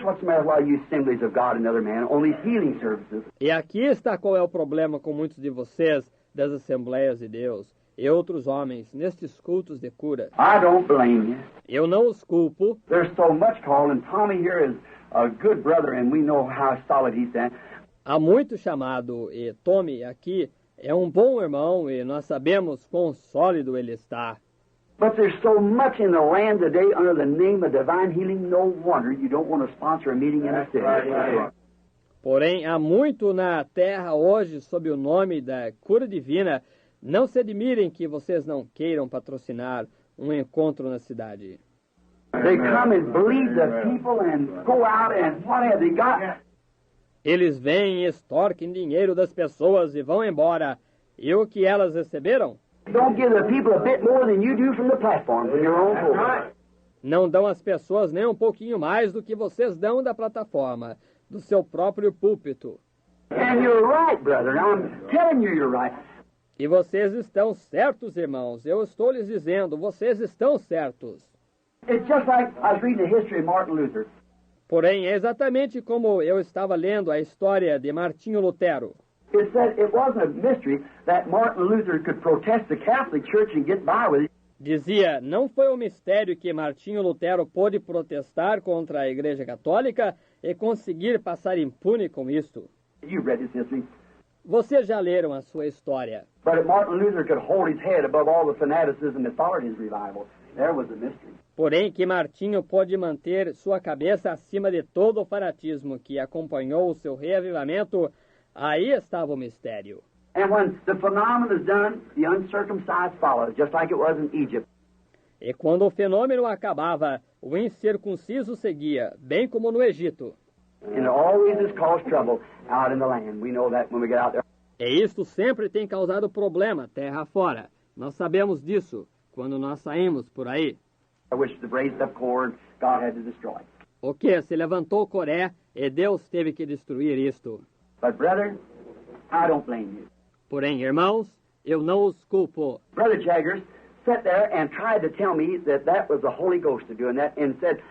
what's the matter with a lot of you assemblies of God and other men on these healing services. E aqui está qual é o problema com muitos de vocês das Assembleias de Deus e outros homens nestes cultos de cura. I don't blame you. Eu não os culpo. There's so much called, and Tommy here is a good brother, and we know how solid he's at. Há muito chamado, e Tommy aqui é um bom irmão e nós sabemos quão sólido ele está. But there's so much in the land today under the name of divine healing, no wonder you don't want to sponsor a meeting in the city. Porém, há muito na terra hoje sob o nome da cura divina. Não se admirem que vocês não queiram patrocinar um encontro na cidade. They come and bleed the people and go out and what have they got? Eles vêm e extorquem dinheiro das pessoas e vão embora. E o que elas receberam? Don't give the people a bit more than you do from the platform, from your own pulpit. Não dão às pessoas nem um pouquinho mais do que vocês dão da plataforma, do seu próprio púlpito. And you're right, brother. I'm telling you you're right. E vocês estão certos, irmãos. Eu estou lhes dizendo, vocês estão certos. It's just like I was reading the history of Martin Luther. Porém, é exatamente como eu estava lendo a história de Martinho Lutero. It said it wasn't a mystery that Martin Luther could protest the Catholic Church and get by with it. Dizia, não foi um mistério que Martinho Lutero pôde protestar contra a Igreja Católica e conseguir passar impune com isto. You read this history. Vocês já leram a sua história. But if Martin Luther could hold his head above all the fanaticism that followed his revival, there was a mystery. Porém, que Martinho pôde manter sua cabeça acima de todo o fanatismo que acompanhou o seu reavivamento, aí estava o mistério. And when the phenomenon is done, the uncircumcised follow, just like it was in Egypt. E quando o fenômeno acabava, o incircunciso seguia, bem como no Egito. And it always has caused trouble out in the land. We know that when we get out there. E isto sempre tem causado problema terra fora. Nós sabemos disso quando nós saímos por aí. Which the raised up cord God had to destroy. O que se levantou Coré e Deus teve que destruir isto. But brother, I don't blame you. Porém, irmãos, eu não os culpo. Brother Jaggers sat there and tried to tell me that was the Holy Ghost doing that, and said,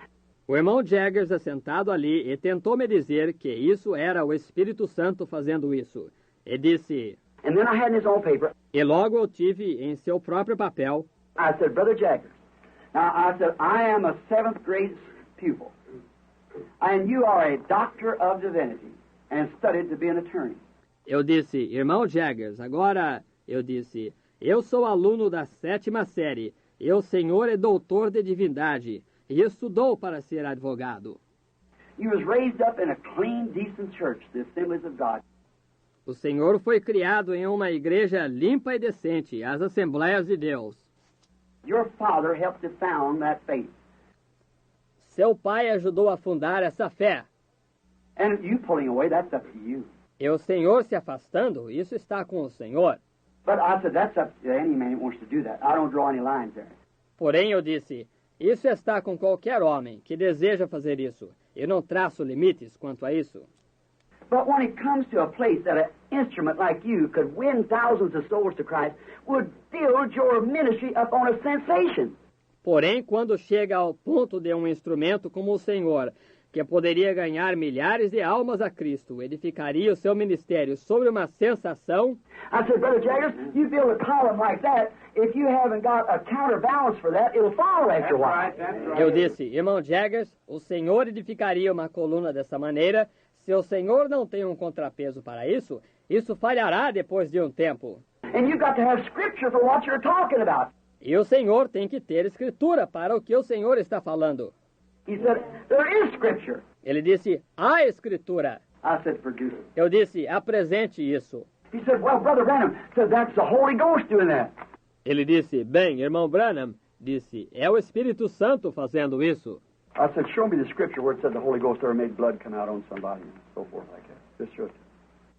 O irmão Jaggers assentado ali e tentou me dizer que isso era o Espírito Santo fazendo isso. E disse... and then I had in his own paper. E logo eu tive em seu próprio papel. I said, Brother Jaggers, now I said, I am a 7th grade pupil, and you are a doctor of divinity, and studied to be an attorney. Eu disse, irmão Jaggers, agora eu disse, eu sou aluno da 7ª série, e o senhor é doutor de divindade, e estudou para ser advogado. You was raised up in a clean, decent church, the Assemblies of God. O senhor foi criado em uma igreja limpa e decente, as Assembleias de Deus. Your father helped to found that faith. Seu pai ajudou a fundar essa fé. And you pulling away, that's up to you. E o senhor se afastando, isso está com o senhor. But I said, that's up to any man who wants to do that. I don't draw any lines there. Porém, eu disse, isso está com qualquer homem que deseja fazer isso. Eu não traço limites quanto a isso. But when it comes to a place that an instrument like you could win thousands of souls to Christ, would build your ministry upon a sensation. Porém, quando chega ao ponto de um instrumento como o Senhor, que poderia ganhar milhares de almas a Cristo, edificaria o seu ministério sobre uma sensação... I said, Brother Jaggers, you build a column like that, if you haven't got a counterbalance for that, it'll fall after a while. Eu disse, irmão Jaggers, o Senhor edificaria uma coluna dessa maneira. Se o Senhor não tem um contrapeso para isso, isso falhará depois de um tempo. And you got to have scripture for what you're talking about. E o Senhor tem que ter escritura para o que o Senhor está falando. He said, there is scripture. Ele disse, há escritura. I said, produce it. Eu disse, apresente isso. He said, well, Brother Branham said that's the Holy Ghost doing that. Ele disse, bem, irmão Branham, disse, é o Espírito Santo fazendo isso. I said, show me the scripture where it said the Holy Ghost ever made blood come out on somebody and so forth like that. Just show it.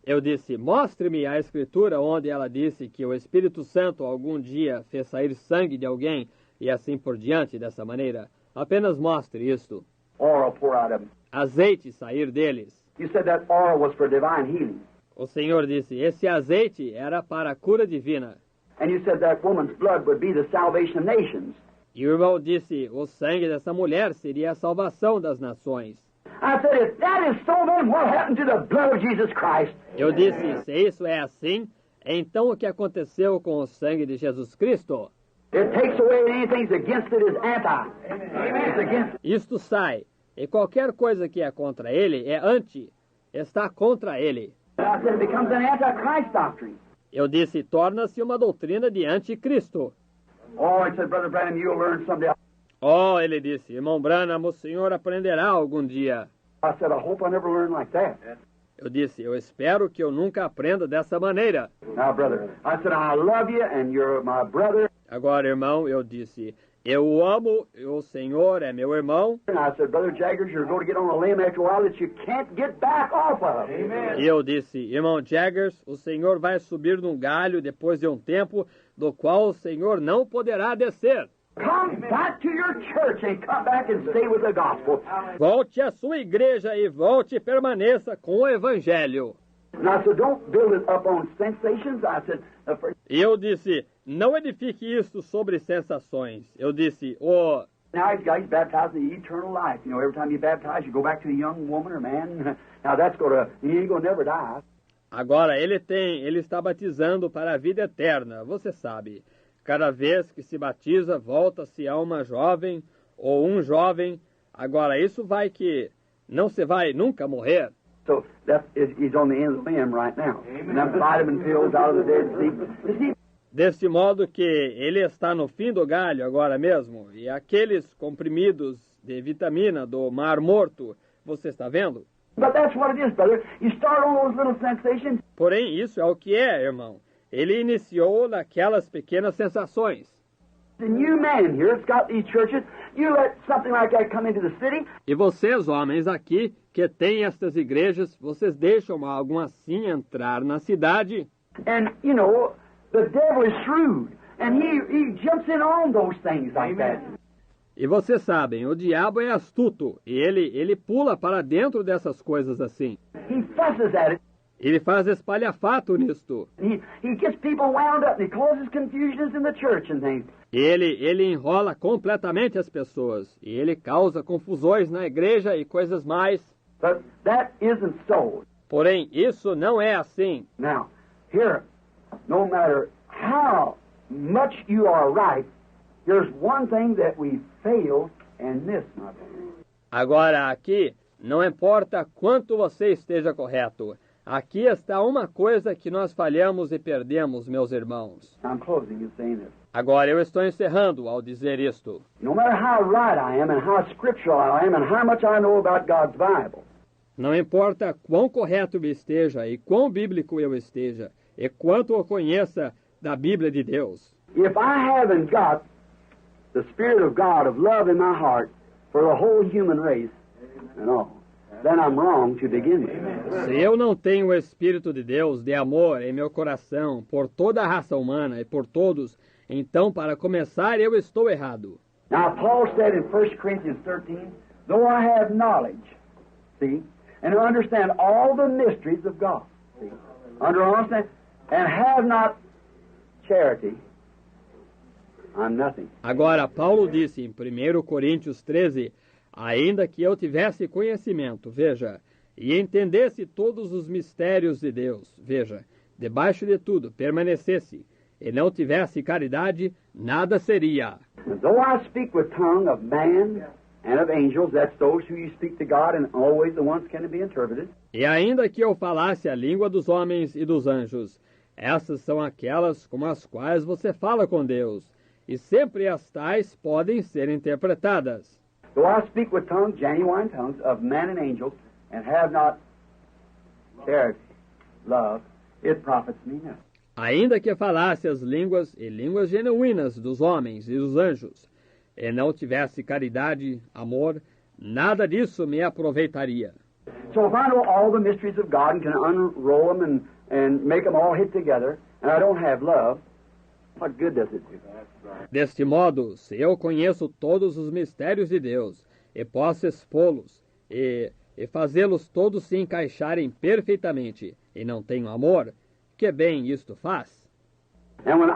Eu disse, mostre-me a escritura onde ela disse que o Espírito Santo algum dia fez sair sangue de alguém e assim por diante dessa maneira. Apenas mostre isto. Oil pour out of them. Azeite sair deles. You said that oil was for divine healing. O Senhor disse, esse azeite era para a cura divina. And you said that woman's blood would be the salvation of nations. E o irmão disse, o sangue dessa mulher seria a salvação das nações. I said, if that is so, then what happened to the blood of Jesus Christ? Eu disse, se isso é assim, então o que aconteceu com o sangue de Jesus Cristo? It takes away anything that's against it is anti. It's against it. Isto sai, e qualquer coisa que é contra ele é anti, está contra ele. I said, it becomes an anti-Christ doctrine. Eu disse, torna-se uma doutrina de anticristo. Oh, he said, Brother Branham, you'll learn someday. Oh, ele disse, irmão Branham, o senhor aprenderá algum dia. I said, I hope I never learn like that. Eu disse, eu espero que eu nunca aprenda dessa maneira. Now, brother, I said, I love you and you're my brother. Agora, irmão, eu disse, eu o amo, o senhor é meu irmão. And I said, Brother Jaggers, you're going to get on a limb after a while that you can't get back off of. E eu disse, irmão Jaggers, o senhor vai subir num galho depois de um tempo, do qual o senhor não poderá descer. Come back to your church and come back and stay with the gospel. Volte à sua igreja e volte e permaneça com o evangelho. And I said, don't build it up on sensations. I said, E eu disse, não edifique isso sobre sensações. Eu disse, now he's baptized in the eternal life. You know, every time you baptize, you go back to a young woman or man. Now that's he ain't going to never die. Agora ele está batizando para a vida eterna, você sabe. Cada vez que se batiza, volta-se a uma jovem ou um jovem. Agora isso vai que não se vai nunca morrer. So he's on the end of the limb right now. And them vitamin pills out of the Dead Sea. Deste modo que ele está no fim do galho agora mesmo. E aqueles comprimidos de vitamina do Mar Morto, você está vendo? But that's what it is, brother. You start on those little sensations. Porém, isso é o que é, irmão. Ele iniciou naquelas pequenas sensações. And you men here that's got these churches, you let something like that come into the city. E vocês, homens aqui, que têm estas igrejas, vocês deixam algo assim entrar na cidade. And, you know, the devil is shrewd. And he jumps in on those things like that. E vocês sabem, o diabo é astuto. E ele pula para dentro dessas coisas assim. He fusses at it. Ele faz espalhafato nisto. He gets people wound up and he causes confusions in the church and things. Ele enrola completamente as pessoas. E ele causa confusões na igreja e coisas mais. But that isn't so. Porém, isso não é assim. Now, here, no matter how much you are right, there's one thing that we fail and miss, my brother. Agora, aqui, não importa quanto você esteja correto. Aqui está uma coisa que nós falhamos e perdemos, meus irmãos. I'm closing you saying this. Agora eu estou encerrando ao dizer isto. No matter how right I am and how scriptural I am and how much I know about God's Bible. Não importa quão correto eu esteja e quão bíblico eu esteja e quanto eu conheça da Bíblia de Deus. If I haven't got the Spirit of God of love in my heart for the whole human race and all, then I'm wrong to begin with. Se eu não tenho o Espírito de Deus de amor em meu coração por toda a raça humana e por todos, então, para começar, eu estou errado. Now, Paul said in 1 Corinthians 13, though I have knowledge, see, and understand all the mysteries of God, see, understand, and have not charity, I'm nothing. Agora, Paulo disse em 1 Coríntios 13, ainda que eu tivesse conhecimento, veja, e entendesse todos os mistérios de Deus, veja, debaixo de tudo permanecesse, e não tivesse caridade, nada seria. Though I speak with tongue of man and of angels, that's those who you speak to God, and always the ones can be interpreted. E ainda que eu falasse a língua dos homens e dos anjos, essas são aquelas com as quais você fala com Deus, e sempre as tais podem ser interpretadas. Though I speak with tongues, genuine tongues, of men and angels, and have not charity, love, it profits me nothing. Ainda que falasse as línguas e línguas genuínas dos homens e dos anjos, e não tivesse caridade, amor, nada disso me aproveitaria. So if I know all the mysteries of God and can unroll them and make them all hit together, and I don't have love, what good does it do? Deste modo, se eu conheço todos os mistérios de Deus, e posso expô-los, e fazê-los todos se encaixarem perfeitamente, e não tenho amor, que bem isto faz? And when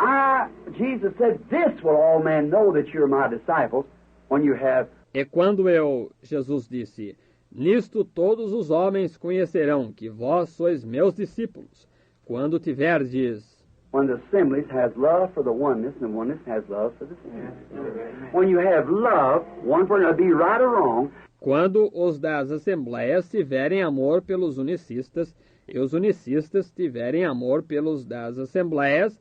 Jesus said, this will all men know that you're my disciples, when you have... E quando Jesus disse, Nisto todos os homens conhecerão que vós sois meus discípulos, quando tiverdes... When the assemblies has love for the oneness, and the oneness has love for the assemblies. When you have love, one for another, be right or wrong. Quando os das assembleias tiverem amor pelos unicistas, e os unicistas tiverem amor pelos das assembleias,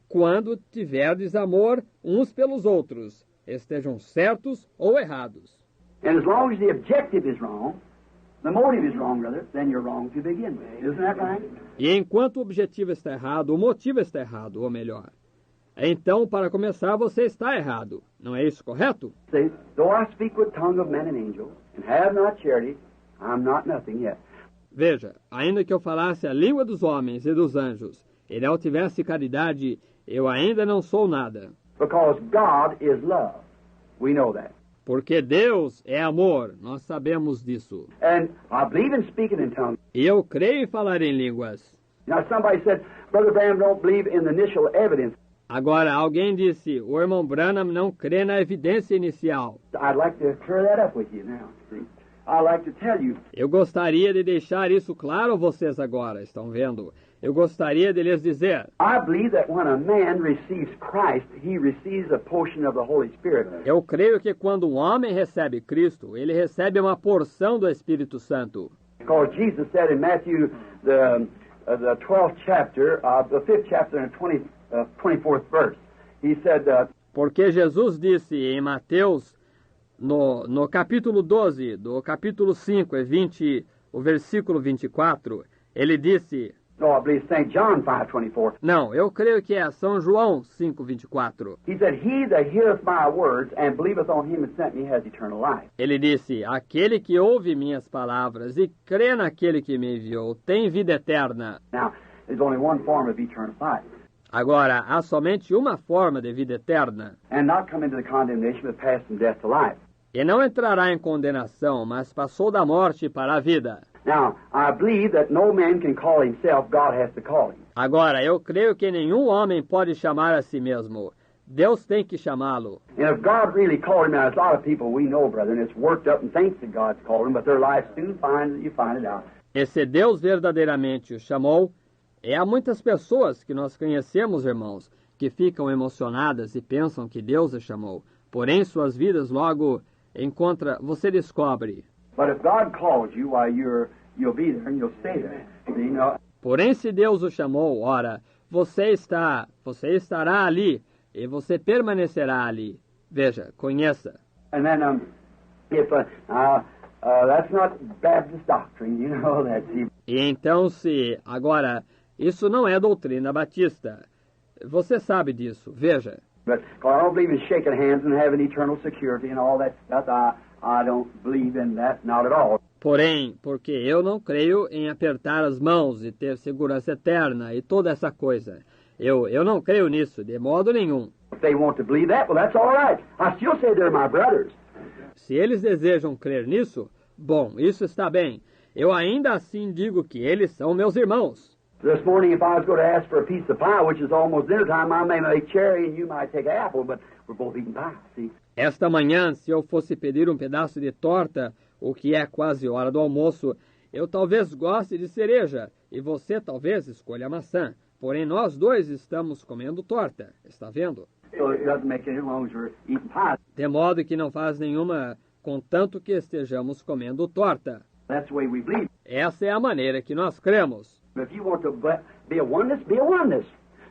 quando tiverdes amor uns pelos outros, estejam certos ou errados. And as long as the objective is wrong, the motive is wrong, brother, then you're wrong to begin with. Isn't that right? E enquanto o objetivo está errado, o motivo está errado, ou melhor. Então, para começar, você está errado. Não é isso correto? Say, though I speak with tongue of men and angels, and have not charity, I'm not nothing yet. Veja, ainda que eu falasse a língua dos homens e dos anjos, e não tivesse caridade, eu ainda não sou nada. Because God is love. We know that. Porque Deus é amor, nós sabemos disso. And I believe in speaking in tongues. E eu creio em falar em línguas. Now somebody said, Brother Branham don't believe in the initial evidence. Agora, alguém disse, o irmão Branham não crê na evidência inicial. I'd like to clear that up with you now. See? I'd like to tell you. Eu gostaria de deixar isso claro a vocês agora, estão vendo? Eu gostaria de lhes dizer, I believe that when a man receives Christ, he receives a portion of the Holy Spirit. eu creio que quando um homem recebe Cristo, ele recebe uma porção do Espírito Santo. Because Jesus said in Matthew, the 12th chapter, the 5th chapter and 24th verse, he said, Porque Jesus disse em Mateus, no capítulo 12, do capítulo 5 e 20, o versículo 24, ele disse... I believe St. John 5:24. Não, eu creio que é São João 5:24. He said, He that heareth my words and believeth on him that sent me has eternal life. Ele disse, aquele que ouve minhas palavras e crê naquele que me enviou tem vida eterna. Now, there's only one form of eternal life. Agora, há somente uma forma de vida eterna. And not come into the condemnation, but pass from death to life. E não entrará em condenação, mas passou da morte para a vida. Now, I believe that no man can call himself, God has to call him. Agora, eu creio que nenhum homem pode chamar a si mesmo. Deus tem que chamá-lo. And if God really called him, now there's a lot of people we know, brother, and it's worked up and thinks that God's called him, but their life soon finds that you find it out. E se Deus verdadeiramente o chamou, há muitas pessoas que nós conhecemos, irmãos, que ficam emocionadas e pensam que Deus as chamou. Porém, suas vidas logo você descobre. But if God calls you, why you'll be there and you'll stay there. You know? Porém, se Deus o chamou, ora, você estará ali e você permanecerá ali. Veja, conheça. And then, if that's not Baptist doctrine, you know that. E então, agora, isso não é doutrina batista. Você sabe disso, veja. But I don't believe in shaking hands and having eternal security and all that stuff. I don't believe in that, not at all. Porém, porque eu não creio em apertar as mãos e ter segurança eterna e toda essa coisa. Eu não creio nisso, de modo nenhum. If they want to believe that, well, that's all right. I still say they're my brothers. Se eles desejam crer nisso, bom, isso está bem. Eu ainda assim digo que eles são meus irmãos. This morning, if I was going to ask for a piece of pie, which is almost dinner time, I may make cherry and you might take apple, but we're both eating pie, see? Esta manhã, se eu fosse pedir um pedaço de torta, o que é quase hora do almoço, eu talvez goste de cereja e você talvez escolha maçã. Porém, nós dois estamos comendo torta, está vendo? So it doesn't make any as long as we're eating pie. De modo que não faz nenhuma, contanto que estejamos comendo torta. That's the way we believe. Essa é a maneira que nós cremos. If you want to be a oneness, be a oneness.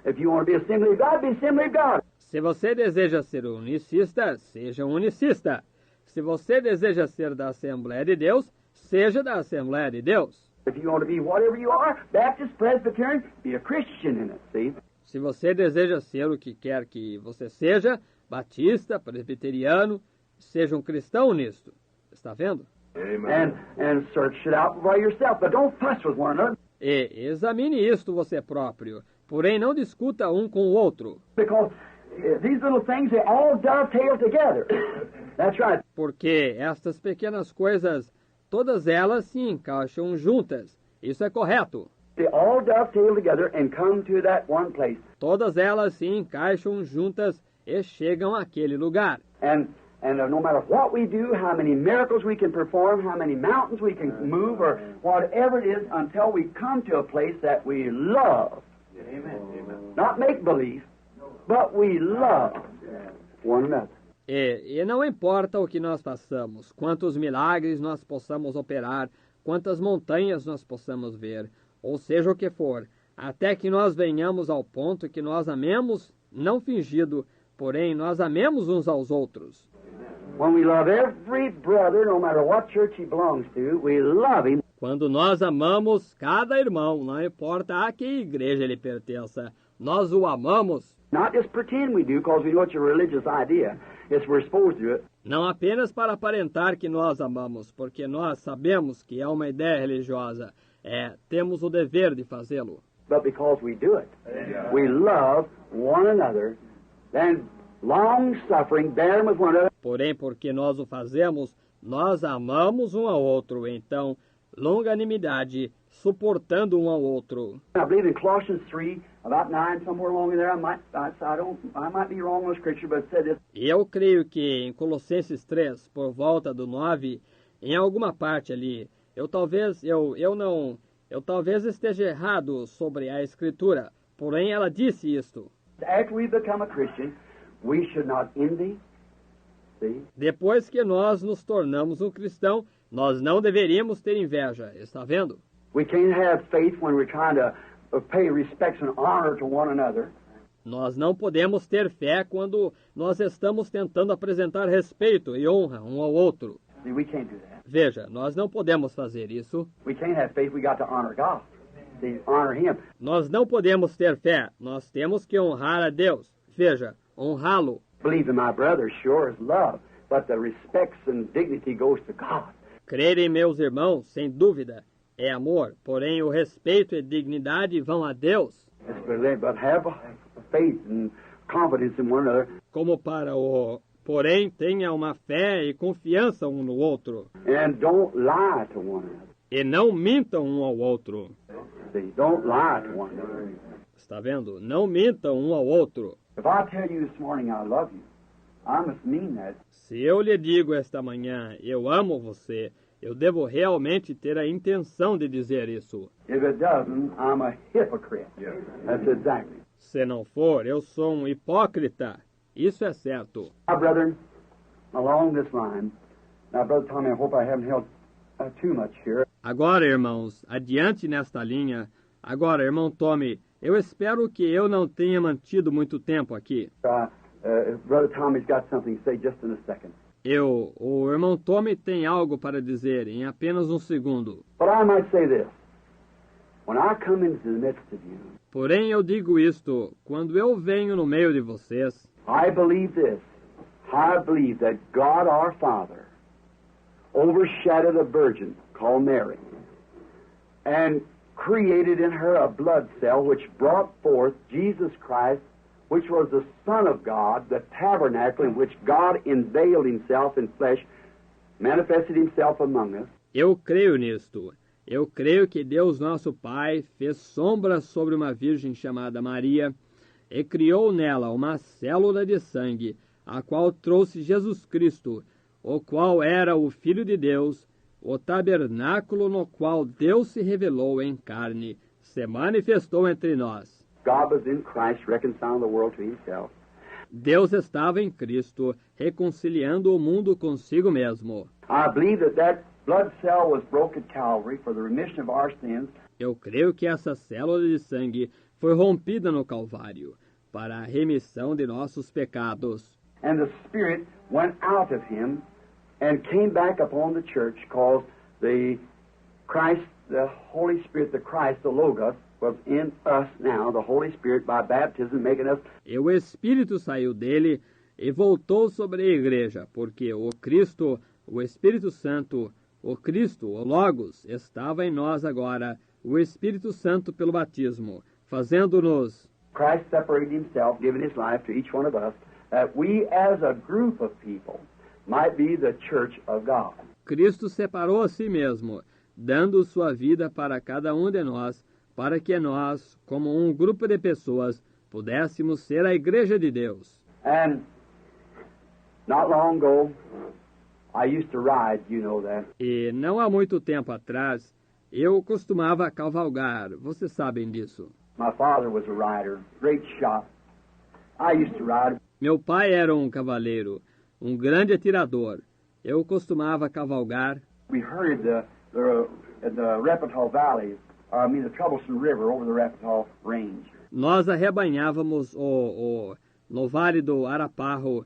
If you want to be Assembly of God, be Assembly of God. Se você deseja ser unicista, seja um unicista. Se você deseja ser da Assembleia de Deus, seja da Assembleia de Deus. If you want to be whatever you are, Baptist, Presbyterian, be a Christian in it, see? Se você deseja ser o que quer que você seja, batista, presbiteriano, seja um cristão nisto. Está vendo? Amen. And search it out by yourself, but don't fuss with one another. E examine isto você próprio, porém não discuta um com o outro. Because these little things, they all dovetail together. That's right. Porque estas pequenas coisas, todas elas se encaixam juntas. Isso é correto. They all dovetail together and come to that one place. Todas elas se encaixam juntas e chegam àquele lugar. And And no matter what we do, how many miracles we can perform, how many mountains we can move, or whatever it is, until we come to a place that we love. Amen. Not make believe, but we love one another. E não importa o que nós façamos, quantos milagres nós possamos operar, quantas montanhas nós possamos ver, ou seja o que for, até que nós venhamos ao ponto que nós amemos, não fingido, porém nós amemos uns aos outros. When we love every brother, no matter what church he belongs to, we love him. Quando nós amamos cada irmão, não importa a que igreja ele pertença, nós o amamos. Not just pretend we do, because we know it's a religious idea. It's we're supposed to do it. Não apenas para aparentar que nós amamos, porque nós sabemos que é uma ideia religiosa. Temos o dever de fazê-lo. But because we do it. We love one another, then long-suffering, bearing with one another. Porém, porque nós o fazemos, nós amamos um ao outro. Então, longanimidade, suportando um ao outro. I believe in Colossians 3, about 9, somewhere along in there. I might be wrong on scripture, but it said this. E eu creio que em Colossenses 3, por volta do 9, em alguma parte ali, eu talvez esteja errado sobre a escritura, porém ela disse isto. After we become a Christian, we should not envy. See? Depois que nós nos tornamos um cristão, nós não deveríamos ter inveja, está vendo? We can't have faith when we're trying to pay respects and honor to one another. Nós não podemos ter fé quando nós estamos tentando apresentar respeito e honra um ao outro. See, we can't do that. Veja, nós não podemos fazer isso. We can't have faith, we got to honor God. See, honor Him. Nós não podemos ter fé, nós temos que honrar a Deus. Veja, honrá-lo. Believe in my brother, sure, is love, but the respects and dignity goes to God. Crer em meus irmãos, sem dúvida, é amor, porém o respeito e dignidade vão a Deus. But have faith and confidence in one another. Como para o... Porém, tenha uma fé e confiança um no outro. And don't lie to one another. E não mintam um ao outro. See, don't lie to one another. Está vendo? Não mintam um ao outro. If I tell you this morning I love you, I must mean that. Se eu lhe digo esta manhã, eu amo você, eu devo realmente ter a intenção de dizer isso. If it doesn't, I'm a hypocrite. That's exactly. Se não for, eu sou um hipócrita. Isso é certo. Now, brethren, along this line, now, Brother Tommy, I hope I haven't held too much here. Agora, irmãos, adiante nesta linha. Agora, irmão Tommy, eu espero que eu não tenha mantido muito tempo aqui. Brother Tommy's got something to say just in a second. O irmão Tommy tem algo para dizer em apenas um segundo. But I might say this. When I come into the midst of you, porém, eu digo isto, quando eu venho no meio de vocês, I believe this. I believe that God our Father overshadowed a virgin called Mary and created in her a blood cell which brought forth Jesus Christ, which was the Son of God, the tabernacle in which God unveiled Himself in flesh, manifested Himself among us. Eu creio nisto. Eu creio que Deus nosso Pai fez sombra sobre uma virgem chamada Maria e criou nela uma célula de sangue, a qual trouxe Jesus Cristo, o qual era o Filho de Deus, o tabernáculo no qual Deus se revelou em carne, se manifestou entre nós. God was in Christ reconciling the world to Himself. Deus estava em Cristo, reconciliando o mundo consigo mesmo. I believe that blood cell was broke at Calvary for the remission of our sins. Eu creio que essa célula de sangue foi rompida no Calvário para a remissão de nossos pecados. And the Spirit went out of Him and came back upon the church, because the Christ, the Holy Spirit, the Christ, the Logos, was in us now, the Holy Spirit, by baptism, making us. E o Espírito saiu dele e voltou sobre a igreja, porque o Cristo, o Espírito Santo, o Cristo, o Logos, estava em nós agora, o Espírito Santo pelo batismo, fazendo-nos. Christ separated Himself, giving His life to each one of us, that we as a group of people might be the church of God. Cristo separou a si mesmo, dando sua vida para cada um de nós, para que nós, como um grupo de pessoas, pudéssemos ser a igreja de Deus. And Not long ago, I used to ride, you know that. E não há muito tempo atrás, eu costumava cavalgar, vocês sabem disso. My father was a rider, great shot. I used to ride. Meu pai era um cavaleiro, um grande atirador. Eu costumava cavalgar. We herded the Repetal Valley, the Troublesome River over the Repetal Range. Nós arrebanhávamos no Vale do Arapaho,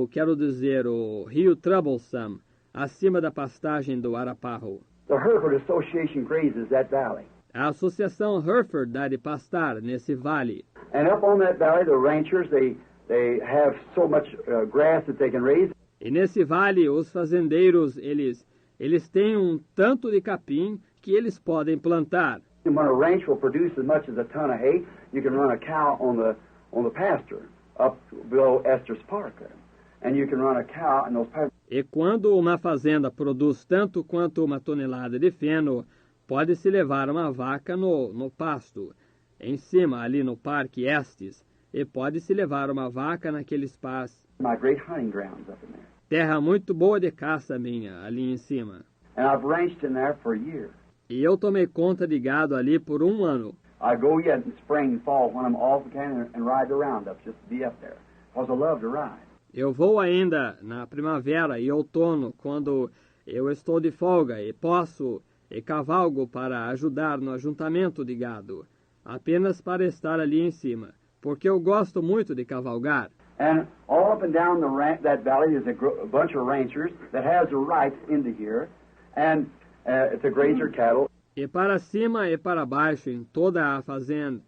quero dizer, o Rio Troublesome, acima da pastagem do Arapaho. The Hereford Association grazes that valley. A Associação Hereford dá de pastar nesse vale. And up on that valley, the ranchers, they have so much grass that they can raise. E nesse vale, os fazendeiros, eles têm um tanto de capim que eles podem plantar. And when a ranch will produce as much as a ton of hay, you can run a cow on the pasture up below Estes Park there. And you can run a cow in those pastures. E quando uma fazenda produz tanto quanto uma tonelada de feno, pode-se levar uma vaca no pasto, em cima, ali no Parque Estes, e pode-se levar uma vaca naqueles pastos. My great hunting grounds up in there. Terra muito boa de caça minha, ali em cima. And I've ranched in there for a year. E eu tomei conta de gado ali por um ano. I go yet in spring and fall when I'm off again and ride the roundups just to be up there, because I love to ride. Eu vou ainda na primavera e outono, quando eu estou de folga e cavalgo para ajudar no ajuntamento de gado, apenas para estar ali em cima, porque eu gosto muito de cavalgar. And all up and down that valley is a bunch of ranchers that has the rights into here, and it's a grazer cattle. E para cima e para baixo, em toda a fazenda,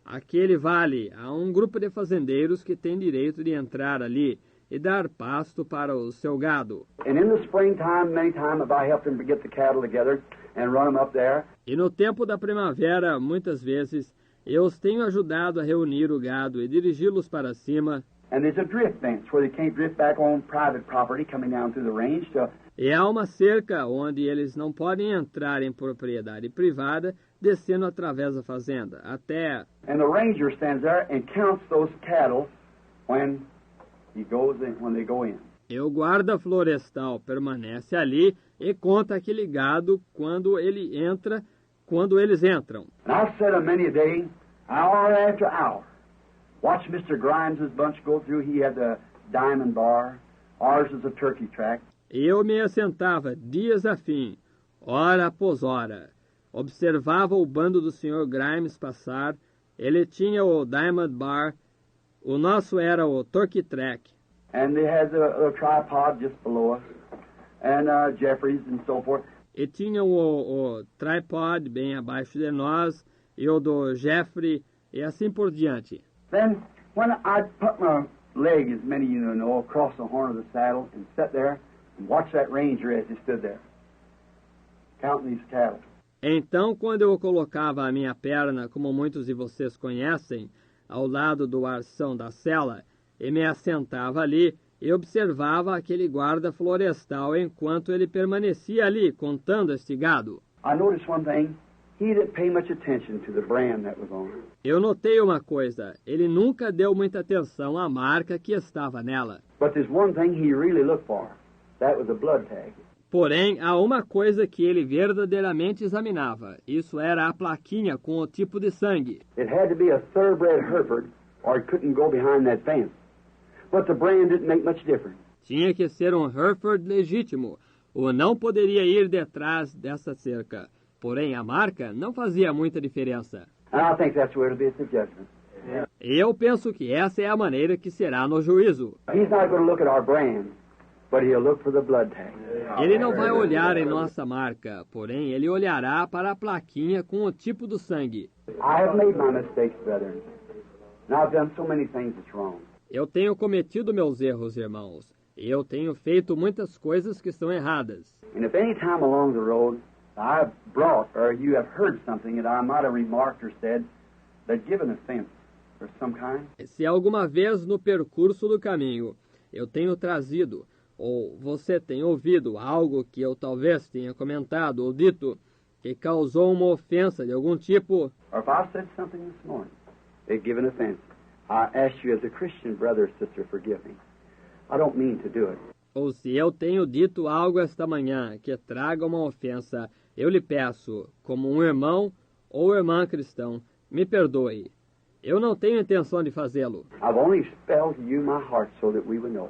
aquele vale, há um grupo de fazendeiros que tem direito de entrar ali e dar pasto para o seu gado. And in the springtime, many times have I helped them to get the cattle together and run them up there. E no tempo da primavera, muitas vezes, eu os tenho ajudado a reunir o gado e dirigi-los para cima. And there's a drift fence where they can't drift back on private property coming down through the range. E há uma cerca onde eles não podem entrar em propriedade privada, descendo através da fazenda, até... And the ranger stands there and counts those cattle when they go in. E o guarda florestal permanece ali e conta aquele gado quando eles entram. And I've sat a many a day, hour after hour, watch Mr. Grimes' bunch go through. He had the diamond bar. Ours is a turkey track. E eu me assentava dias a fim, hora após hora. Observava o bando do Sr. Grimes passar. Ele tinha o Diamond Bar. O nosso era o Turkey Track. And they had a tripod just below us. And Jeffries and so forth. E tinha o tripod bem abaixo de nós. E o do Jeffrey. E assim por diante. Then, when I'd put my leg, as many of you know, across the horn of the saddle and sit there and watch that ranger as he stood there, counting these cattle. Então, quando eu colocava a minha perna, como muitos de vocês conhecem, ao lado do arção da cela, e me assentava ali, e observava aquele guarda florestal enquanto ele permanecia ali, contando este gado. I noticed one thing. He didn't pay much attention to the brand that was on it. Eu notei uma coisa, ele nunca deu muita atenção à marca que estava nela. But there's one thing he really looked for. That was a blood tag. Porém, há uma coisa que ele verdadeiramente examinava. Isso era a plaquinha com o tipo de sangue. It had to be a thoroughbred Hereford, or it couldn't go behind that fence. But the brand didn't make much difference. Tinha que ser um Hereford legítimo, ou não poderia ir detrás dessa cerca. Porém, a marca não fazia muita diferença. And I think that's where it'll be at the judgment. E eu penso que essa é a maneira que será no juízo. He's not going to look at our brand, but he'll look for the blood tag. Ele não vai olhar em nossa marca, porém ele olhará para a plaquinha com o tipo do sangue. I have made my mistakes, brethren. And I've done so many things that's wrong. Eu tenho cometido meus erros, irmãos. E eu tenho feito muitas coisas que estão erradas. And if any time along the road I've brought, or you have heard something that I might have remarked or said that give an offense of some kind. Se alguma vez no percurso do caminho eu tenho trazido, ou você tem ouvido algo que eu talvez tenha comentado ou dito, que causou uma ofensa de algum tipo, Or if I said something this morning that give an offense, I ask you as a Christian brother or sister, forgive me. I don't mean to do it. Ou se eu tenho dito algo esta manhã que traga uma ofensa, eu lhe peço, como um irmão ou irmã cristão, me perdoe. Eu não tenho intenção de fazê-lo. I've only spelled to you my heart so that we would know.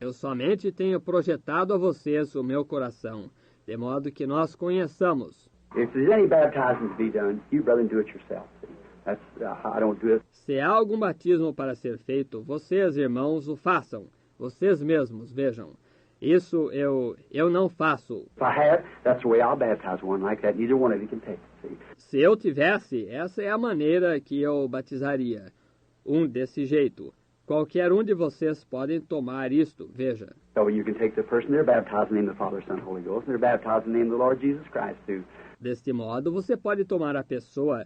Eu somente tenho projetado a vocês o meu coração, de modo que nós conheçamos. If there's any baptizing to be done, you brethren do it yourself. That's I don't do it. Se há algum batismo para ser feito, vocês, irmãos, o façam. Vocês mesmos, vejam. Isso eu não faço. If I had, that's the way I'll baptize one like that. Neither one of you can take it. See? Se eu tivesse, essa é a maneira que eu batizaria. Um desse jeito. Qualquer um de vocês podem tomar isto, veja. So you can take the person they're baptized in the name of the Father, Son, and Holy Ghost, and they're baptized in the name of the Lord Jesus Christ too. Deste modo, você pode tomar a pessoa.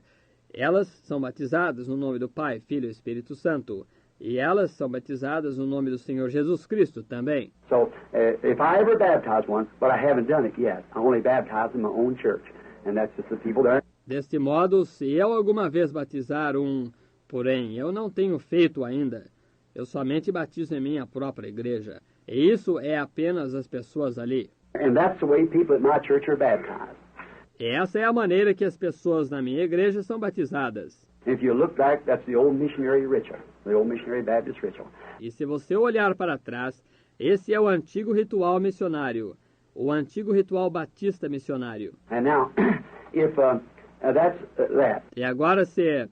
Elas são batizadas no nome do Pai, Filho e Espírito Santo. E elas são batizadas no nome do Senhor Jesus Cristo também. So if I ever baptize one, but I haven't done it yet, I only baptize in my own church, and that's just the people there. Deste modo, se eu alguma vez batizar porém eu não tenho feito ainda, eu somente batizo em minha própria igreja. E isso é apenas as pessoas ali. And that's the way people at my church are baptized. Essa é a maneira que as pessoas na minha igreja são batizadas. If you look back, that's the old missionary ritual, the old missionary Baptist ritual. E se você olhar para trás, esse é o antigo ritual missionário, o antigo ritual batista missionário. And now, if that's that, E agora, se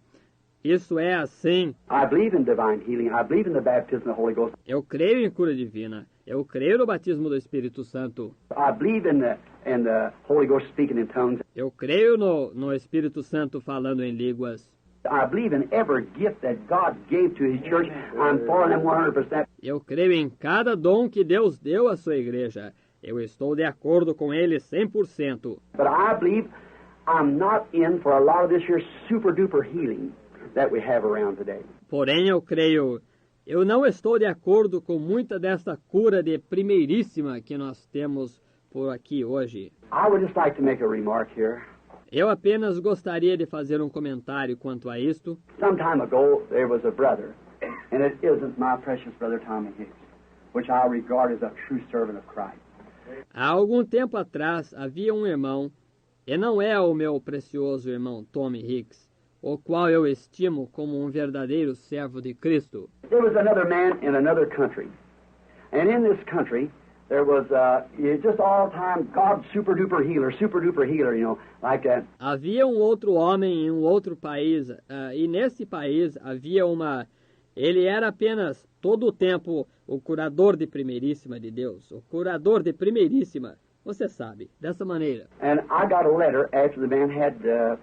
isso é assim, I believe in divine healing. I believe in the baptism of the Holy Ghost. eu creio em cura divina, eu creio no batismo do Espírito Santo, I believe in the Holy Ghost speaking in tongues. eu creio no Espírito Santo falando em línguas, I believe in every gift that God gave to His church. I'm for them 100%. eu creio em cada dom que Deus deu à sua igreja, eu estou de acordo com ele 100%. But I believe I'm not in for a lot of this here super duper healing that we have around today. Porém, eu não estou de acordo com muita desta cura de primeiríssima que nós temos por aqui hoje. I would just like to make a remark here. Eu apenas gostaria de fazer um comentário quanto a isto. Some time ago, there was a brother, and it isn't my precious brother Tommy Hicks, which I regard as a true servant of Christ. Há algum tempo atrás havia um irmão, e não é o meu precioso irmão Tommy Hicks, o qual eu estimo como um verdadeiro servo de Cristo. There was another man in another country, and in this country, there was just all-time God super-duper healer, you know, like that. Havia um outro homem em um outro país, e nesse país havia ele era apenas todo o tempo o curador de primeiríssima de Deus, o curador de primeiríssima, você sabe, dessa maneira. And I got a letter after the man had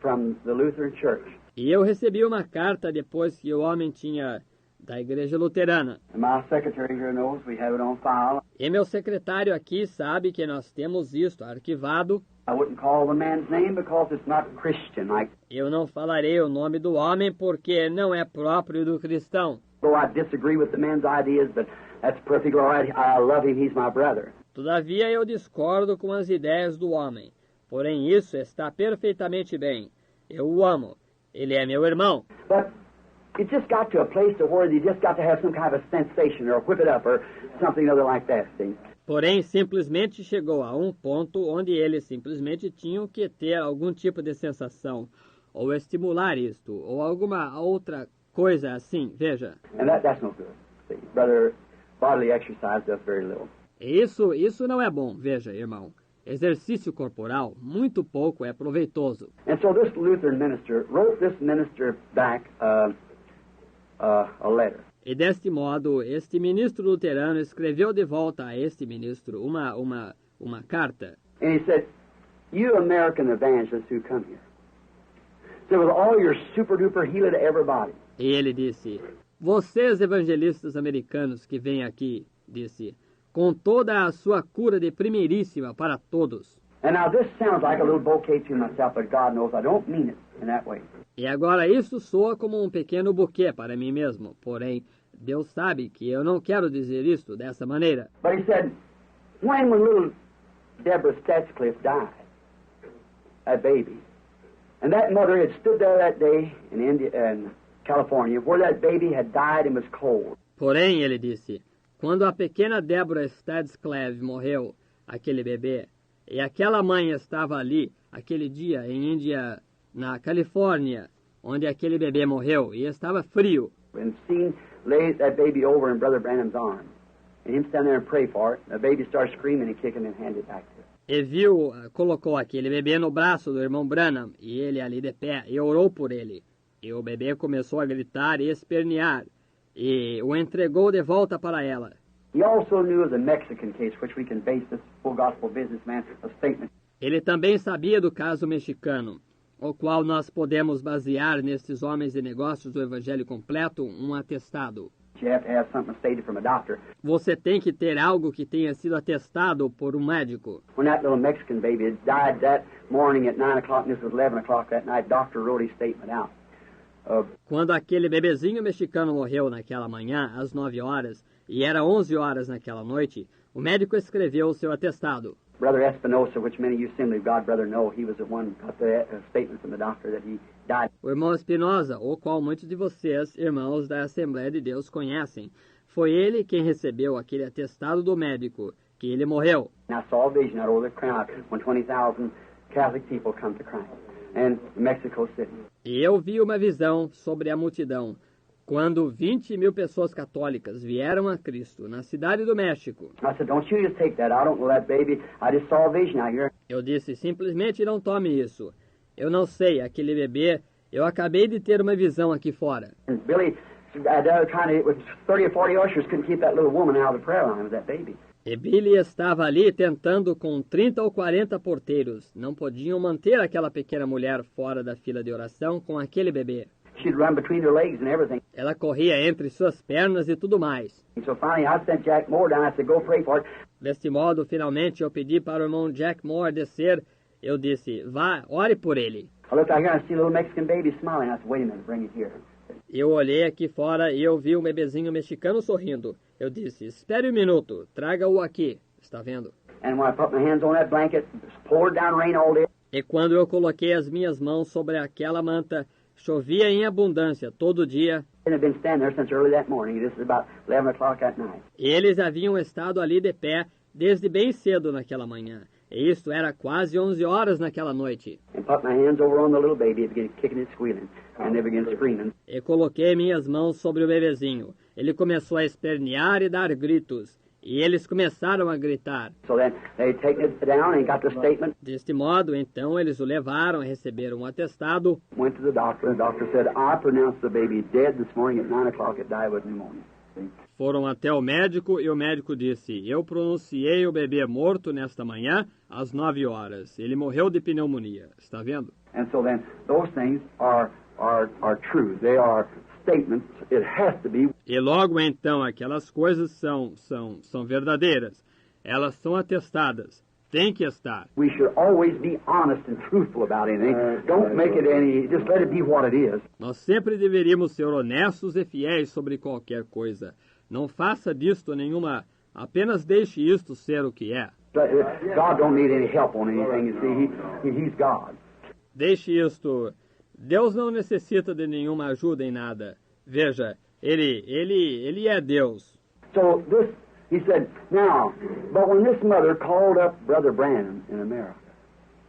from the Lutheran Church. E eu recebi uma carta depois que o homem tinha da igreja luterana. And my secretary here knows we have it on file. E meu secretário aqui sabe que nós temos isto arquivado. I wouldn't call the man's name because it's not Christian. Like, Eu não falarei o nome do homem porque não é próprio do cristão. though I disagree with the man's ideas, but that's perfectly all right. I love him. He's my brother. Todavia eu discordo com as ideias do homem. Porém isso está perfeitamente bem. Eu o amo. Ele é meu irmão. But it just got to a place to where you just got to have some kind of a sensation or whip it up or something other like that, see? Porém, simplesmente chegou a um ponto onde eles simplesmente tinham que ter algum tipo de sensação, ou estimular isto, ou alguma outra coisa assim, veja. And that's no good. See, brother, bodily exercise does very little. Isso não é bom, veja, irmão. Exercício corporal, muito pouco é proveitoso. And so this Lutheran minister wrote this minister back a letter. E deste modo, este ministro luterano escreveu de volta a este ministro uma carta. And he said, you American evangelists who come here, so with all your super-duper healing to everybody, E ele disse, vocês evangelistas americanos que vêm aqui, disse, com toda a sua cura de primeiríssima para todos. and now this sounds like a little bouquet to myself, but God knows I don't mean it in that way. E agora isso soa como um pequeno buquê para mim mesmo, porém, Deus sabe que eu não quero dizer isso dessa maneira. But he said, when little Deborah Statscliffe died, that baby, and that mother had stood there that day in California, where that baby had died and was cold. Porém, ele disse, Quando a pequena Deborah Stadscleve morreu, aquele bebê, e aquela mãe estava ali, aquele dia, em Índia, na Califórnia, onde aquele bebê morreu, e estava frio. And seen lays that baby over in Brother Branham's arms. And him stand there and pray for it. The baby starts screaming and kicking and hand it back to him. E viu, colocou aquele bebê no braço do irmão Branham, e ele ali de pé, e orou por ele. E o bebê começou a gritar e espernear, e o entregou de volta para ela. He also knew of the Mexican case, which we can base this full gospel businessman a statement. Ele também sabia do caso mexicano, o qual nós podemos basear nestes homens de negócios do Evangelho completo um atestado. You have to have something stated from a doctor. Você tem que ter algo que tenha sido atestado por um médico. When that little Mexican baby had died that morning at 9 o'clock, and this was 11 o'clock that night, doctor wrote his statement out. Quando aquele bebezinho mexicano morreu naquela manhã, às 9 horas, e era 11 horas naquela noite, o médico escreveu o seu atestado. Brother Espinosa, which many of you Assembly of God brother know, he was the one who got the statement from the doctor that he died. O irmão Espinosa, o qual muitos de vocês, irmãos da Assembleia de Deus, conhecem, foi ele quem recebeu aquele atestado do médico, que ele morreu. And I saw a vision out over the crowd when 20,000 Catholic people come to Christ in Mexico City. E eu vi uma visão sobre a multidão, quando 20.000 pessoas católicas vieram a Cristo na cidade do México. I said, don't you just take that. I don't know that baby. I just saw a vision out here. Eu disse, simplesmente não tome isso. Eu não sei, aquele bebê, eu acabei de ter uma visão aqui fora. And Billy, with 30 or 40 ushers, couldn't keep that little woman out of the prayer line with that baby. E Billy estava ali tentando com 30 ou 40 porteiros. Não podiam manter aquela pequena mulher fora da fila de oração com aquele bebê. She'd run between her legs and everything. Ela corria entre suas pernas e tudo mais. And so finally I sent Jack Moore down. I said, go pray for it. Deste modo, finalmente, eu pedi para o irmão Jack Moore descer. Eu disse, vá, ore por ele. I looked out here and I see a little Mexican baby smiling. I said, wait a minute, bring it here. Eu olhei aqui fora e eu vi um bebezinho mexicano sorrindo. Eu disse, espere um minuto, traga-o aqui. Está vendo? And when I put my hands on that blanket, it poured down rain all day. E quando eu coloquei as minhas mãos sobre aquela manta, chovia em abundância todo dia. And I've been standing there since early that morning. This is about 11 o'clock at night. Eles haviam estado ali de pé desde bem cedo naquela manhã. E isto era quase 11 horas naquela noite. And put my hands over on the little baby. It began kicking and squealing. And they began screaming. E coloquei minhas mãos sobre o bebezinho. Ele começou a espernear e dar gritos. E eles começaram a gritar. So then they taken it down and got the statement. Deste modo, então, eles o levaram a receber um atestado. Went to the doctor. The doctor said, I pronounced the baby dead this morning at 9 o'clock. It died with pneumonia. Foram até o médico e o médico disse, eu pronunciei o bebê morto nesta manhã às 9 horas. Ele morreu de pneumonia. Está vendo? And so then those things are true. They are statements. It has to be. E logo então aquelas coisas são verdadeiras. Elas são atestadas. Tem que estar. We should always be honest and truthful about anything. Don't make it any, just let it be what it is. Nós sempre deveríamos ser honestos e fiéis sobre qualquer coisa. Não faça disto nenhuma, apenas deixe isto ser o que é. God don't need any help on anything, you see. He's God. Deixe isto. Deus não necessita de nenhuma ajuda em nada. Veja, ele é Deus. So this, he said, now, but when this mother called up Brother Branham in America,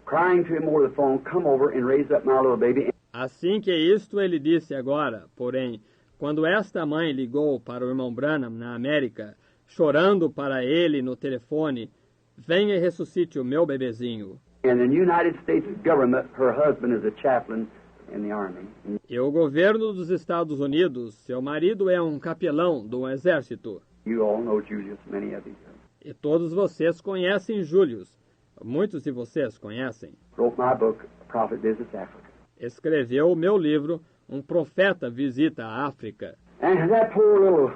crying to him over the phone, come over and raise up my little baby. Assim que isto ele disse agora, porém, quando esta mãe ligou para o irmão Branham na América, chorando para ele no telefone, venha e ressuscite o meu bebezinho. And the United States government, her husband is a chaplain in the army. E o governo dos Estados Unidos, seu marido é um capelão do exército. You all know Julius, many of you. E todos vocês conhecem Július. Muitos de vocês conhecem. Wrote my book, Prophet Visits Africa. Escreveu o meu livro, Um Profeta Visita a África. And that poor little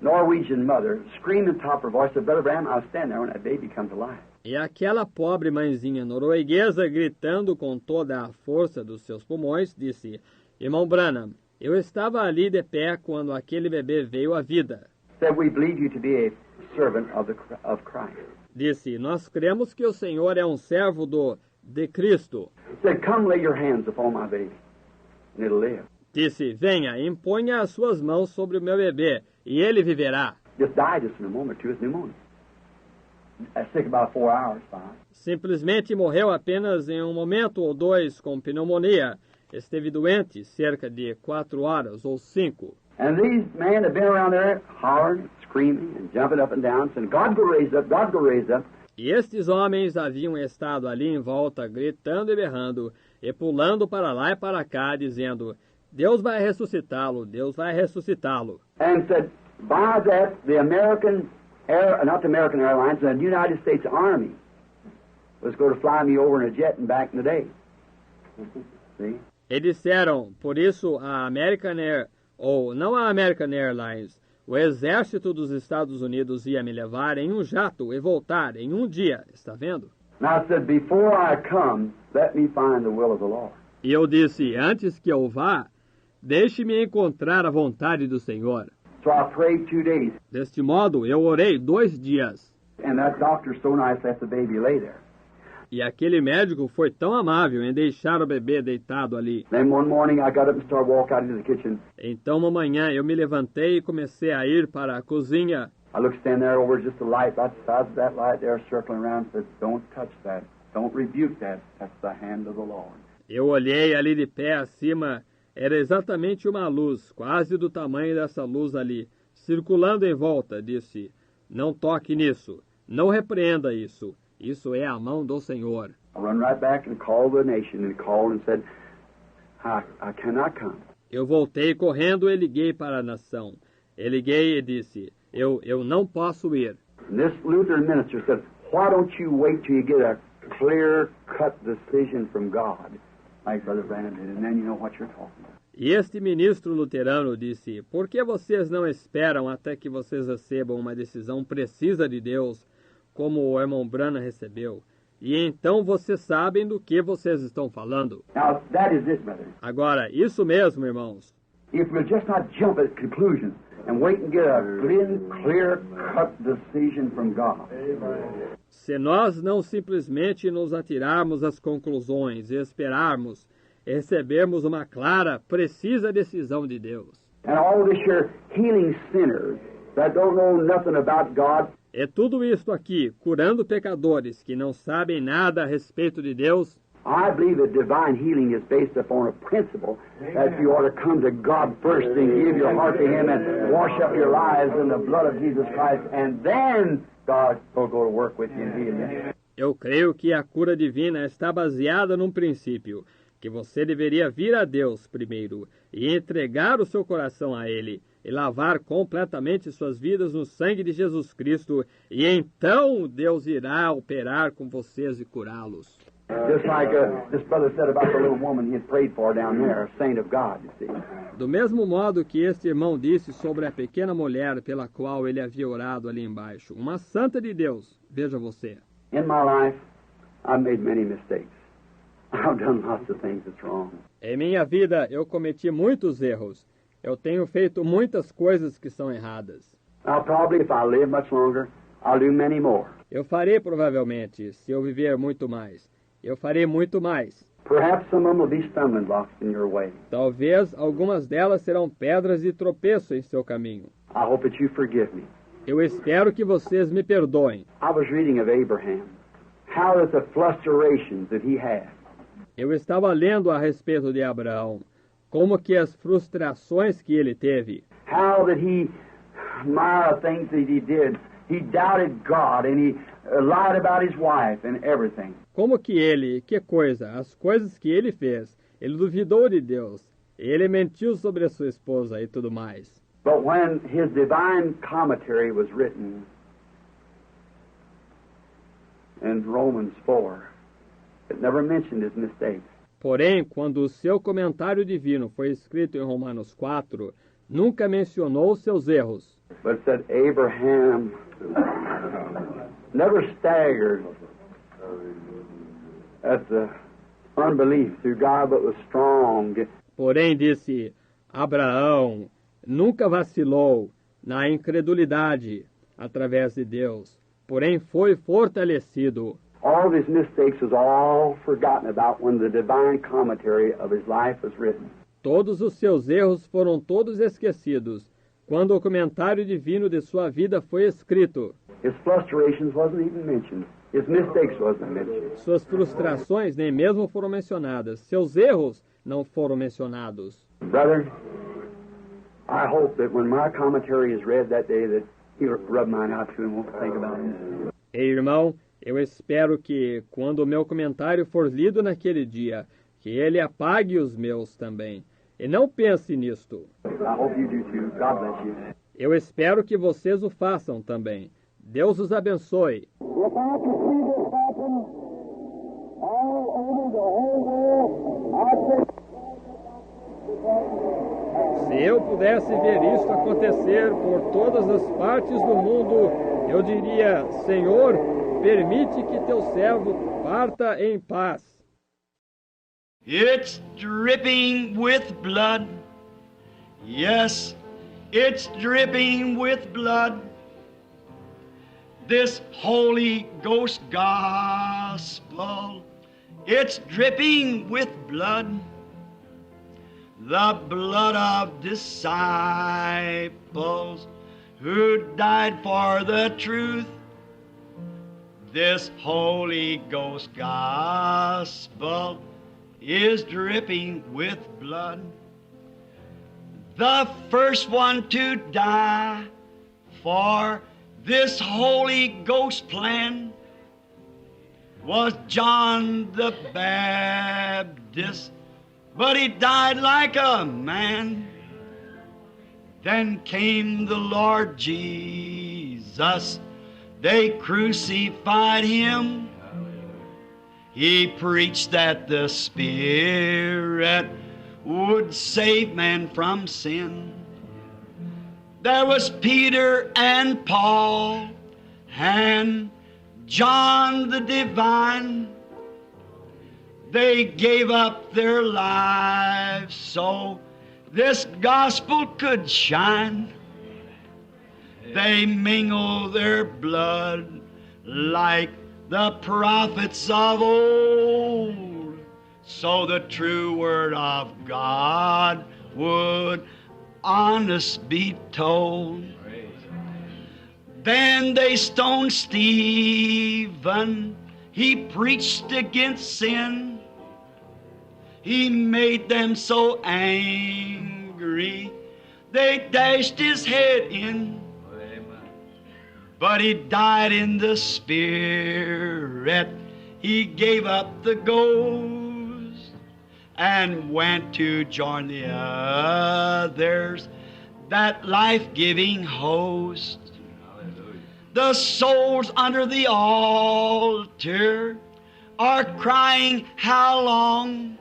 Norwegian mother screaming top of her voice said, Brother Branham, I was standing there when that baby come to life. E aquela pobre mãezinha norueguesa, gritando com toda a força dos seus pulmões, disse, Irmão Branham, eu estava ali de pé quando aquele bebê veio à vida. Said, we believe you to be a servant of Christ. Disse, nós cremos que o Senhor é um servo de Cristo. Said, come lay your hands upon my baby, and it'll live. Disse, venha, imponha as suas mãos sobre o meu bebê, e ele viverá. Just died just in a moment or two with pneumonia. Sick about 4 hours, fine. Simplesmente morreu apenas em um momento ou dois com pneumonia. Esteve doente cerca de 4 horas ou 5. And these men have been around there hollering, screaming, and jumping up and down, saying, God go raise up, God go raise up. E estes homens haviam estado ali em volta, gritando e berrando, e pulando para lá e para cá, dizendo, Deus vai ressuscitá-lo, Deus vai ressuscitá-lo. And said, by that, the not the American Airlines, the United States Army was going to fly me over in a jet and back in the day. See? E disseram, por isso a American Air, ou não a American Airlines, o exército dos Estados Unidos ia me levar em um jato e voltar em um dia, está vendo? Now I said, before I come, let me find the will of the Lord. E eu disse, antes que eu vá, deixe-me encontrar a vontade do Senhor. So I prayed 2 days. Deste modo, eu orei 2 dias. And that doctor's so nice, let the baby lay there. E aquele médico foi tão amável em deixar o bebê deitado ali. Then one morning I got up and started walking out into the kitchen. Então, uma manhã, eu me levantei e comecei a ir para a cozinha. I looked stand there over just a light, about the size of that light there, circling around, and said, don't touch that. Don't rebuke that. That's the hand of the Lord. Eu olhei ali de pé acima, era exatamente uma luz, quase do tamanho dessa luz ali, circulando em volta, disse, não toque nisso, não repreenda isso, isso é a mão do Senhor. I run right back and called the nation and called and said, I cannot come. Eu voltei correndo e liguei para a nação. Eu liguei e disse, eu não posso ir. And this Lutheran minister said, why don't you wait till you get a clear-cut decision from God, like Brother Branham did, and then you know what you're talking about. E este ministro luterano disse, por que vocês não esperam até que vocês recebam uma decisão precisa de Deus, como o irmão Branham recebeu? E então vocês sabem do que vocês estão falando. Now, that is it, brother. Agora, isso mesmo, irmãos. If we'll just not jump at conclusions and wait and get a clear-cut decision from God. Se nós não simplesmente nos atirarmos às conclusões e esperarmos recebermos uma clara, precisa decisão de Deus. And all this here healing sinners that don't know nothing about God. É tudo isto aqui, curando pecadores que não sabem nada a respeito de Deus. I believe that divine healing is based upon a principle that you ought to come to God first and give your heart to Him and wash up your lives in the blood of Jesus Christ, and then God will go to work with you and heal you. Eu creio que a cura divina está baseada num princípio, que você deveria vir a Deus primeiro e entregar o seu coração a Ele e lavar completamente suas vidas no sangue de Jesus Cristo, e então Deus irá operar com vocês e curá-los. Just like this brother said about the little woman he had prayed for down there, a saint of God, you see. Do mesmo modo que este irmão disse sobre a pequena mulher pela qual ele havia orado ali embaixo, uma santa de Deus, veja você. In my life, I've made many mistakes. I've done lots of things that's wrong. Em minha vida, eu cometi muitos erros. Eu tenho feito muitas coisas que são erradas. Now, probably if I live much longer, I'll do many more. Eu farei provavelmente, se eu viver muito mais. Eu farei muito mais. Perhaps some of them will be stumbling blocks in your way. Talvez algumas delas serão pedras de tropeço em seu caminho. I hope that you forgive me. Eu espero que vocês me perdoem. I was reading of Abraham, how that the frustrations that he had. Eu estava lendo a respeito de Abraão, como que as frustrações que ele teve. How that he, my things that he did, he doubted God and he lied about his wife and everything. Como que coisa, as coisas que ele fez, ele duvidou de Deus, ele mentiu sobre a sua esposa e tudo mais. But when his divine commentary was written in Romans 4, it never mentioned his mistakes. Porém, quando o seu comentário divino foi escrito em Romanos 4, nunca mencionou seus erros. But it said Abraham never staggered at the unbelief through God, but was strong. Porém, disse, Abraão nunca vacilou na incredulidade através de Deus, porém foi fortalecido. All of his mistakes was all forgotten about when the divine commentary of his life was written. Todos os seus erros foram todos esquecidos quando o comentário divino de sua vida foi escrito. His frustrations wasn't even mentioned. His mistakes wasn't mentioned. Suas frustrações nem mesmo foram mencionadas. Seus erros não foram mencionados. Brother, I hope that when my commentary is read that day that he'll rub mine out too and won't think about it. Ei, irmão, eu espero que, quando o meu comentário for lido naquele dia, que ele apague os meus também. E não pense nisto. I hope you do too. God bless you. Eu espero que vocês o façam também. Deus os abençoe. If I could see this happen all over the whole world, I'd say, Se eu pudesse ver isto acontecer por todas as partes do mundo, eu diria, Senhor, permite que teu servo parta em paz. It's dripping with blood. Yes, it's dripping with blood. This Holy Ghost gospel, it's dripping with blood. The blood of disciples who died for the truth. This Holy Ghost gospel is dripping with blood. The first one to die for this Holy Ghost plan was John the Baptist, but he died like a man. Then came the Lord Jesus. They crucified him. He preached that the Spirit would save man from sin. There was Peter and Paul and John the Divine. They gave up their lives so this gospel could shine. They mingled their blood like the prophets of old, so the true word of God would honest be told. Then they stoned Stephen. He preached against sin. He made them so angry, they dashed his head in. But he died in the Spirit. He gave up the ghost and went to join the others, that life-giving host. The souls under the altar are crying, how long?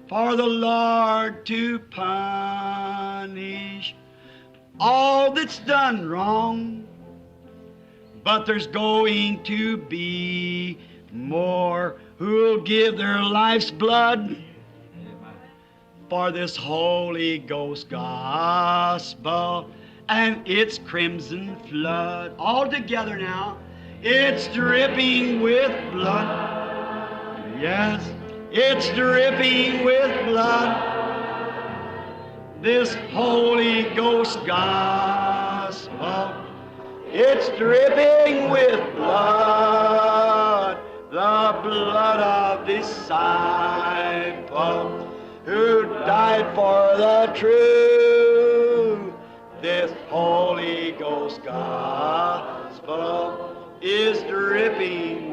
For the Lord to punish all that's done wrong. But there's going to be more who'll give their life's blood for this Holy Ghost gospel and its crimson flood. All together now, it's dripping with blood. Yes, it's dripping with blood. This Holy Ghost gospel, it's dripping with blood, the blood of disciples who died for the truth. This Holy Ghost gospel is dripping